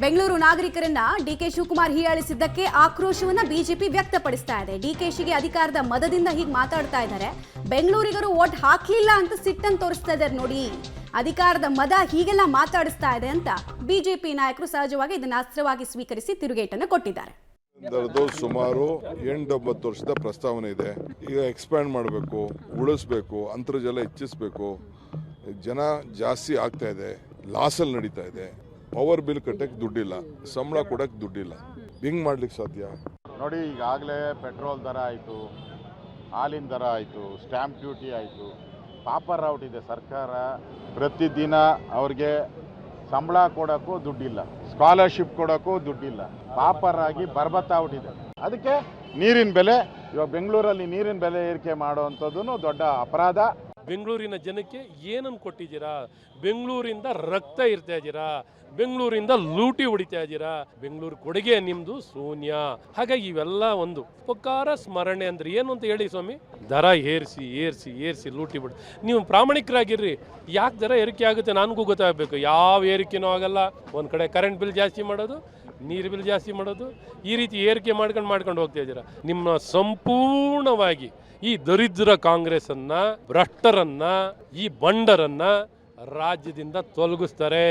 Bengaluru ನಾಗರಿಕರನ್ನ DK Shivakumar ಹೀಯಾಳಿಸಿದ್ದಕ್ಕೆ ಆಕ್ರೋಶವನ್ನ BJP ವ್ಯಕ್ತಪಡಿಸ್ತಾ ಇದೆ. ಡಿಕೆಶಿಗೆ ಅಧಿಕಾರದ ಮದದಿಂದ ಹೀಗೆ ಮಾತಾಡ್ತಾ ಇದ್ದಾರೆ. ಬೆಂಗಳೂರಿಗರು ವೋಟ್ ಹಾಕ್ಲಿಲ್ಲ ಅಂತ ಸಿಟ್ಟನ್ನು ತೋರಿಸ್ತಾ ಇದ್ದಾರೆ. ನೋಡಿ, ಅಧಿಕಾರದ ಮದ ಹೀಗೆಲ್ಲ ಮಾತಾಡಿಸ್ತಾ ಇದೆ ಅಂತ ಬಿಜೆಪಿ ನಾಯಕರು ಸಹಜವಾಗಿ ಇದನ್ನ ಅಸ್ತ್ರವಾಗಿ ಸ್ವೀಕರಿಸಿ ತಿರುಗೇಟನ್ನು ಕೊಟ್ಟಿದ್ದಾರೆ. ಸುಮಾರು 8-9 ವರ್ಷದ ಪ್ರಸ್ತಾವನೆ ಇದೆ. ಈಗ ಎಕ್ಸ್ಪ್ಯಾಂಡ್ ಮಾಡಬೇಕು, ಉಳಿಸ್ಬೇಕು, ಅಂತರ್ಜಲ ಹೆಚ್ಚಿಸಬೇಕು, ಜನ ಜಾಸ್ತಿ ಆಗ್ತಾ ಇದೆ, ಲಾಸಲ್ಲಿ ನಡೀತಾ ಇದೆ, ಪವರ್ ಬಿಲ್ ಕಟ್ಟಕ್ಕೆ ದುಡ್ಡಿಲ್ಲ, ಸಂಬಳ ಕೊಡಕ್ಕೆ ದುಡ್ಡಿಲ್ಲ. ಹಿಂಗ್ ಮಾಡ್ಲಿಕ್ಕೆ ಸಾಧ್ಯ? ನೋಡಿ, ಈಗಾಗಲೇ ಪೆಟ್ರೋಲ್ ದರ ಆಯಿತು, ಹಾಲಿನ ದರ ಆಯಿತು, ಸ್ಟ್ಯಾಂಪ್ ಡ್ಯೂಟಿ ಆಯಿತು, ಪಾಪರ್ ಔಟ್ ಇದೆ. ಸರ್ಕಾರ ಪ್ರತಿದಿನ ಅವ್ರಿಗೆ ಸಂಬಳ ಕೊಡೋಕ್ಕೂ ದುಡ್ಡಿಲ್ಲ, ಸ್ಕಾಲರ್ಶಿಪ್ ಕೊಡೋಕ್ಕೂ ದುಡ್ಡಿಲ್ಲ, ಪಾಪರ್ ಆಗಿ ಬರ್ಬತ್ತಾಗ್ಬಿಟ್ಟಿದೆ. ಅದಕ್ಕೆ ನೀರಿನ ಬೆಲೆ, ಇವಾಗ ಬೆಂಗಳೂರಲ್ಲಿ ನೀರಿನ ಬೆಲೆ ಏರಿಕೆ ಮಾಡುವಂಥದ್ದು ದೊಡ್ಡ ಅಪರಾಧ. ಬೆಂಗಳೂರಿನ ಜನಕ್ಕೆ ಏನನ್ನು ಕೊಟ್ಟಿದ್ದೀರಾ? ಬೆಂಗಳೂರಿಂದ ರಕ್ತ ಇರ್ತಾ ಇದ್ದೀರಾ, ಬೆಂಗಳೂರಿಂದ ಲೂಟಿ ಹೊಡಿತಾ ಇದ್ದೀರಾ. ಬೆಂಗಳೂರು ಕೊಡುಗೆ ನಿಮ್ಮದು ಶೂನ್ಯ. ಹಾಗಾಗಿ ಇವೆಲ್ಲ ಒಂದು ಉಪಕಾರ ಸ್ಮರಣೆ ಅಂದ್ರೆ ಏನು ಅಂತ ಹೇಳಿ ಸ್ವಾಮಿ. ದರ ಏರಿಸಿ ಏರಿಸಿ ಏರಿಸಿ ಲೂಟಿ ಬಿಡಿ. ನೀವು ಪ್ರಾಮಾಣಿಕರಾಗಿರ್ರಿ. ಯಾಕೆ ದರ ಏರಿಕೆ ಆಗುತ್ತೆ ನನಗೂ ಗೊತ್ತಾಗಬೇಕು. ಯಾವ ಏರಿಕೆನೂ ಆಗಲ್ಲ. ಒಂದು ಕಡೆ ಕರೆಂಟ್ ಬಿಲ್ ಜಾಸ್ತಿ ಮಾಡೋದು, ನೀರು ಬಿಲ್ ಜಾಸ್ತಿ ಮಾಡೋದು, ಈ ರೀತಿ ಏರಿಕೆ ಮಾಡ್ಕೊಂಡು ಹೋಗ್ತಾ ಇದ್ದೀರಾ. ನಿಮ್ಮ ಸಂಪೂರ್ಣವಾಗಿ ಈ ದರಿದ್ರ ಕಾಂಗ್ರೆಸ್ಸನ್ನ, ಭ್ರಷ್ಟರನ್ನ, ಈ ಬಂಡರನ್ನ ರಾಜ್ಯದಿಂದ ತೊಲಗಿಸ್ತಾರೆ.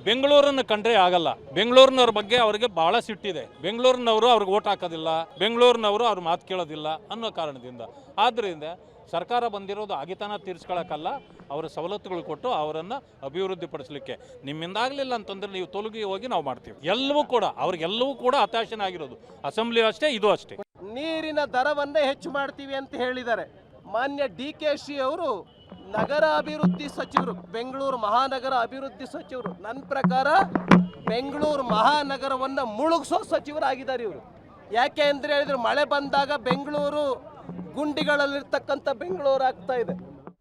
ಬೆಂಗಳೂರನ್ನು ಕಂಡ್ರೆ ಆಗಲ್ಲ. ಬೆಂಗಳೂರಿನವ್ರ ಬಗ್ಗೆ ಅವರಿಗೆ ಬಹಳ ಸಿಟ್ಟಿದೆ. ಬೆಂಗಳೂರಿನವರು ಅವ್ರಿಗೆ ಓಟ್ ಹಾಕೋದಿಲ್ಲ, ಬೆಂಗಳೂರಿನವರು ಅವ್ರ ಮಾತು ಕೇಳೋದಿಲ್ಲ ಅನ್ನೋ ಕಾರಣದಿಂದ. ಆದ್ದರಿಂದ ಸರ್ಕಾರ ಬಂದಿರೋದು ಆಗಿತನ ತೀರಿಸ್ಕೊಳ್ಳೋಕ್ಕಲ್ಲ, ಅವರ ಸವಲತ್ತುಗಳು ಕೊಟ್ಟು ಅವರನ್ನು ಅಭಿವೃದ್ಧಿ ಪಡಿಸಲಿಕ್ಕೆ. ನಿಮ್ಮಿಂದ ಆಗಲಿಲ್ಲ ಅಂತಂದ್ರೆ ನೀವು ತೊಲಗಿ ಹೋಗಿ ನಾವು ಮಾಡ್ತೀವಿ. ಎಲ್ಲವೂ ಕೂಡ ಅವ್ರಿಗೆಲ್ಲವೂ ಕೂಡ ಹತಾಶನಾಗಿರೋದು. ಅಸೆಂಬ್ಲಿ ಅಷ್ಟೇ, ಇದು ಅಷ್ಟೇ. ನೀರಿನ ದರವನ್ನೇ ಹೆಚ್ಚು ಮಾಡ್ತೀವಿ ಅಂತ ಹೇಳಿದ್ದಾರೆ. ಮಾನ್ಯ ಡಿಕೆಶಿ ಅವರು ನಗರ ಅಭಿವೃದ್ಧಿ ಸಚಿವರು, ಬೆಂಗಳೂರು ಮಹಾನಗರ ಅಭಿವೃದ್ಧಿ ಸಚಿವರು. ನನ್ನ ಪ್ರಕಾರ ಬೆಂಗಳೂರು ಮಹಾನಗರವನ್ನು ಮುಳುಗಿಸೋ ಸಚಿವರಾಗಿದ್ದಾರೆ ಇವರು. ಯಾಕೆ ಅಂದರೆ ಹೇಳಿದ್ರೆ, ಮಳೆ ಬಂದಾಗ ಬೆಂಗಳೂರು ಗುಂಡಿಗಳಲ್ಲಿರ್ತಕ್ಕಂಥ ಬೆಂಗಳೂರು ಆಗ್ತಾ ಇದೆ.